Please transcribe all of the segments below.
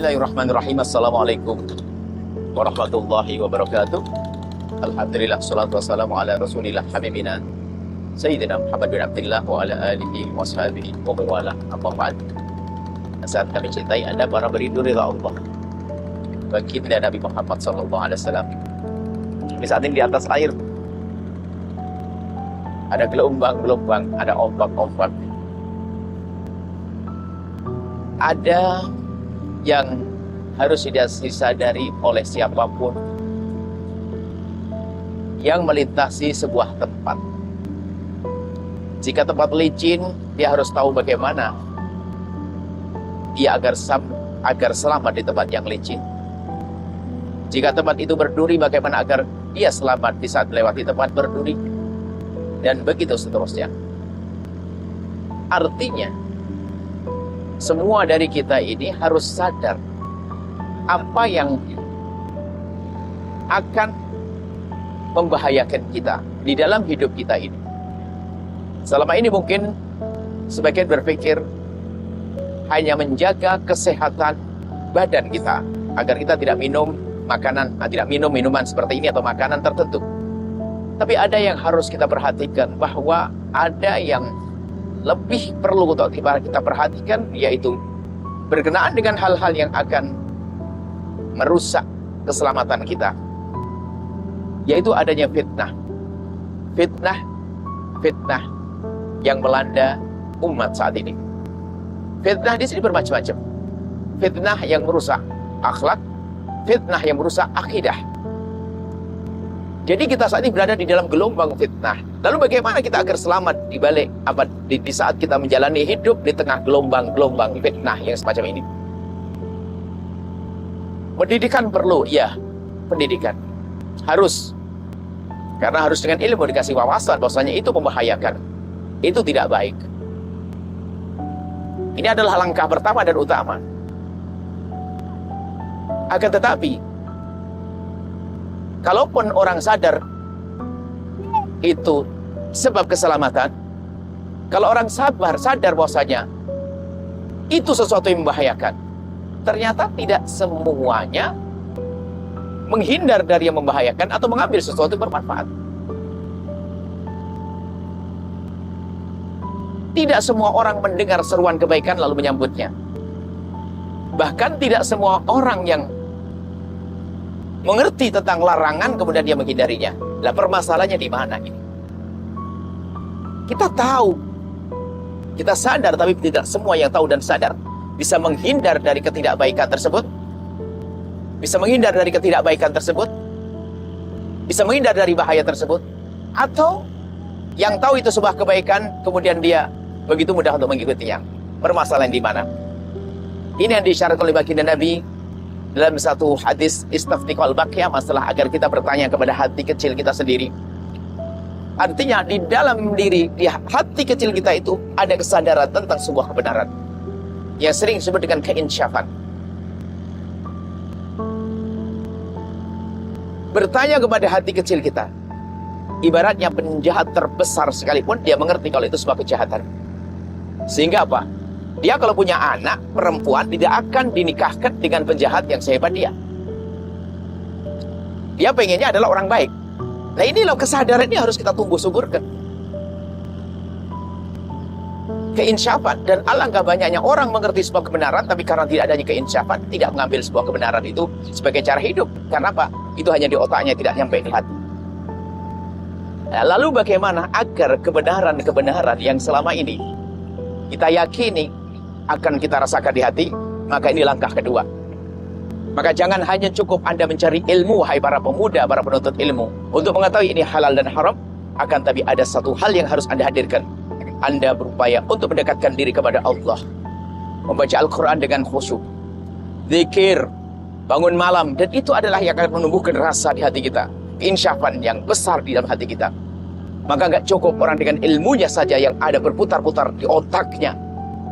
Bismillahirrahmanirrahim. Assalamualaikum warahmatullahi wabarakatuh. Alhamdulillah, salatu wassalamu ala rasulillah habibina Sayyidina Muhammad bin Abdullah wa ala alihi wa sahbihi wa mawala. Amma ba'd. Saat kami cintai Anda para berindu ridha Allah, baginda Nabi Muhammad sallallahu alaihi wasallam. Di saat ini di atas air ada gelombang-gelombang, ada ombak-ombak. Ada yang harus disadari oleh siapapun yang melintasi sebuah tempat. Jika tempat licin, dia harus tahu bagaimana dia agar selamat di tempat yang licin. Jika tempat itu berduri, bagaimana agar dia selamat di saat melewati tempat berduri, dan begitu seterusnya. Artinya, semua dari kita ini harus sadar apa yang akan membahayakan kita di dalam hidup kita ini. Selama ini mungkin sebagian berpikir hanya menjaga kesehatan badan kita, agar kita tidak minum minuman seperti ini atau makanan tertentu. Tapi ada yang harus kita perhatikan, bahwa ada yang lebih perlu untuk kita perhatikan, yaitu berkenaan dengan hal-hal yang akan merusak keselamatan kita, yaitu adanya fitnah yang melanda umat saat ini. Fitnah di sini bermacam-macam. Fitnah yang merusak akhlak, fitnah yang merusak akidah. Jadi kita saat ini berada di dalam gelombang fitnah. Lalu bagaimana kita agar selamat di saat kita menjalani hidup di tengah gelombang-gelombang fitnah yang semacam ini? Pendidikan perlu, ya, pendidikan harus. Karena harus dengan ilmu dikasih wawasan bahwasanya itu membahayakan, itu tidak baik. Ini adalah langkah pertama dan utama. Akan tetapi, kalaupun orang sadar itu sebab keselamatan, kalau orang sadar bahwasanya itu sesuatu yang membahayakan, ternyata tidak semuanya menghindar dari yang membahayakan atau mengambil sesuatu yang bermanfaat. Tidak semua orang mendengar seruan kebaikan lalu menyambutnya. Bahkan tidak semua orang yang mengerti tentang larangan kemudian dia menghindarinya. Lah, permasalahannya di mana ini? Kita tahu, kita sadar, tapi tidak semua yang tahu dan sadar bisa menghindar dari ketidakbaikan tersebut. Bisa menghindar dari ketidakbaikan tersebut. Bisa menghindar dari bahaya tersebut. Atau yang tahu itu sebuah kebaikan, kemudian dia begitu mudah untuk mengikutinya. Permasalahan di mana? Ini yang disyaratkan oleh baginda Nabi dalam satu hadis istaftiqal baqiyah, masalah agar kita bertanya kepada hati kecil kita sendiri. Artinya di dalam diri, di hati kecil kita itu ada kesadaran tentang sebuah kebenaran yang sering disebut dengan keinsyafan. Bertanya kepada hati kecil kita, ibaratnya penjahat terbesar sekalipun dia mengerti kalau itu sebuah kejahatan. Sehingga apa? Dia kalau punya anak perempuan tidak akan dinikahkan dengan penjahat yang sehebat dia. Dia pengennya adalah orang baik. Nah, ini loh kesadaran ini harus kita tumbuh suburkan. Keinsyafan. Dan alangkah banyaknya orang mengerti sebuah kebenaran, tapi karena tidak adanya keinsyafan, tidak mengambil sebuah kebenaran itu sebagai cara hidup. Karena apa? Itu hanya di otaknya, tidak sampai ke hati. Nah, lalu bagaimana agar kebenaran-kebenaran yang selama ini kita yakini akan kita rasakan di hati? Maka ini langkah kedua. Maka jangan hanya cukup Anda mencari ilmu, wahai para pemuda, para penuntut ilmu, untuk mengetahui ini halal dan haram. Akan tapi ada satu hal yang harus Anda hadirkan. Anda berupaya untuk mendekatkan diri kepada Allah, membaca Al-Quran dengan khusyuk, zikir, bangun malam. Dan itu adalah yang akan menumbuhkan rasa di hati kita, keinsyafan yang besar di dalam hati kita. Maka nggak cukup orang dengan ilmunya saja yang ada berputar-putar di otaknya,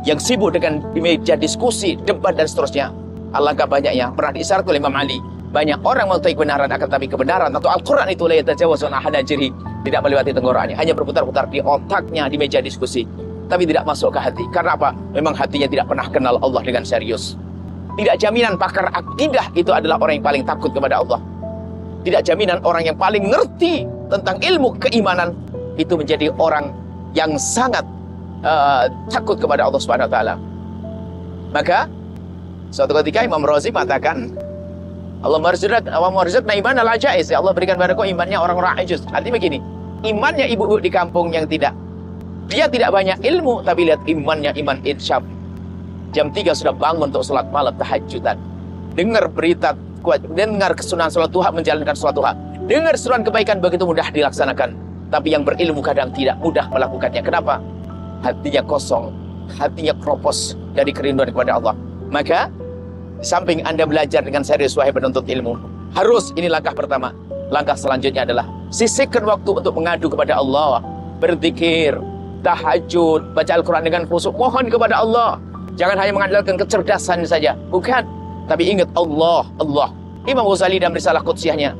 yang sibuk dengan meja diskusi, debat dan seterusnya. Alangkah banyaknya pernah disyarat oleh Imam Ali, banyak orang mengetahui kebenaran, akan tapi kebenaran atau Al-Quran itu la yatajawazun an hanajiri, tidak melewati tenggorokannya, hanya berputar-putar di otaknya di meja diskusi, tapi tidak masuk ke hati. Karena apa? Memang hatinya tidak pernah kenal Allah dengan serius. Tidak jaminan pakar akidah itu adalah orang yang paling takut kepada Allah. Tidak jaminan orang yang paling ngerti tentang ilmu keimanan itu menjadi orang yang sangat takut kepada Allah Subhanahu wa taala. Maka suatu ketika Imam Razi mengatakan, Allah marzaqna iman al-ajaiz. Ya Allah berikan padaku imannya orang-orang ajuz. Artinya begini, imannya ibu-ibu di kampung yang dia tidak banyak ilmu, tapi lihat imannya iman insyaf. Jam 3 sudah bangun untuk sholat malam tahajjudan. Dengar berita kuat, dengar kesunahan sholat duha, menjalankan sholat duha. Dengar seruan kebaikan begitu mudah dilaksanakan. Tapi yang berilmu kadang tidak mudah melakukannya. Kenapa? Hatinya kosong, hatinya kropos dari kerinduan kepada Allah. Maka di samping Anda belajar dengan serius wahai penuntut ilmu, harus, ini langkah pertama. Langkah selanjutnya adalah sisihkan waktu untuk mengadu kepada Allah, berzikir, tahajud, baca Al-Quran dengan khusyuk, mohon kepada Allah. Jangan hanya mengandalkan kecerdasan saja, bukan. Tapi ingat Allah. Imam Ghazali dalam risalah Qudsiyahnya,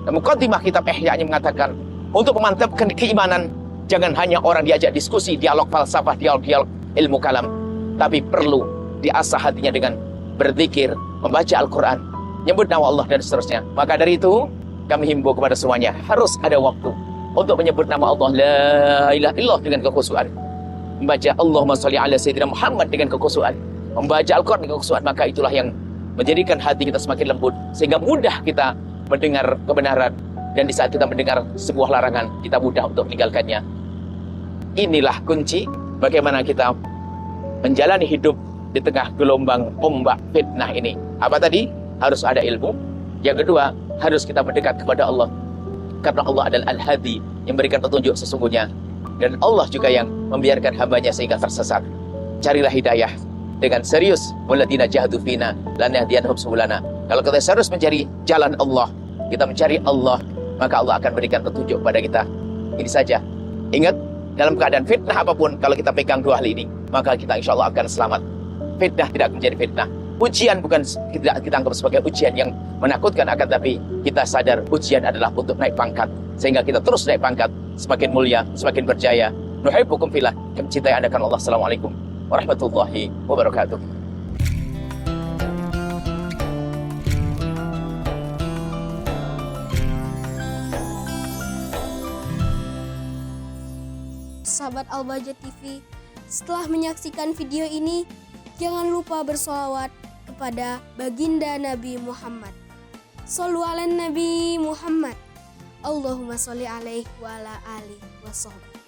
muqaddimah kitab Ihya-nya mengatakan, untuk memantapkan keimanan, jangan hanya orang diajak diskusi, dialog falsafah, dialog ilmu kalam, tapi perlu diasah hatinya dengan berzikir, membaca Al-Quran, nyebut nama Allah dan seterusnya. Maka dari itu kami himbau kepada semuanya, harus ada waktu untuk menyebut nama Allah, la ilaha illallah, dengan kekhusyuan. Membaca Allahumma sholli ala sayyidina Muhammad dengan kekhusyuan, membaca Al-Quran dengan kekhusyuan. Maka itulah yang menjadikan hati kita semakin lembut, sehingga mudah kita mendengar kebenaran, dan di saat kita mendengar sebuah larangan, kita mudah untuk meninggalkannya. Inilah kunci bagaimana kita menjalani hidup di tengah gelombang ombak fitnah ini. Apa tadi? Harus ada ilmu. Yang kedua, harus kita mendekat kepada Allah, karena Allah adalah Al-Hadi, yang memberikan petunjuk sesungguhnya. Dan Allah juga yang membiarkan hambanya sehingga tersesat. Carilah hidayah dengan serius. Walladzina jahadu fina lanahdiyannahum subulana. Kalau kita serius mencari jalan Allah, kita mencari Allah, maka Allah akan berikan petunjuk pada kita. Ini saja. Ingat, dalam keadaan fitnah apapun, kalau kita pegang dua hal ini, maka kita insya Allah akan selamat. Fitnah tidak menjadi fitnah. Ujian bukan tidak kita anggap sebagai ujian yang menakutkan, akan tapi kita sadar ujian adalah untuk naik pangkat, sehingga kita terus naik pangkat, semakin mulia, semakin berjaya. Nuhibbukum fillah, kami cintai Anda karena Allah. Assalamualaikum warahmatullahi wabarakatuh. Sahabat Al-Bahjah TV, setelah menyaksikan video ini, jangan lupa bersolawat kepada baginda Nabi Muhammad. Shollu ala Nabi Muhammad. Allahumma sholli alaihi wa ala alihi wa sahbihi.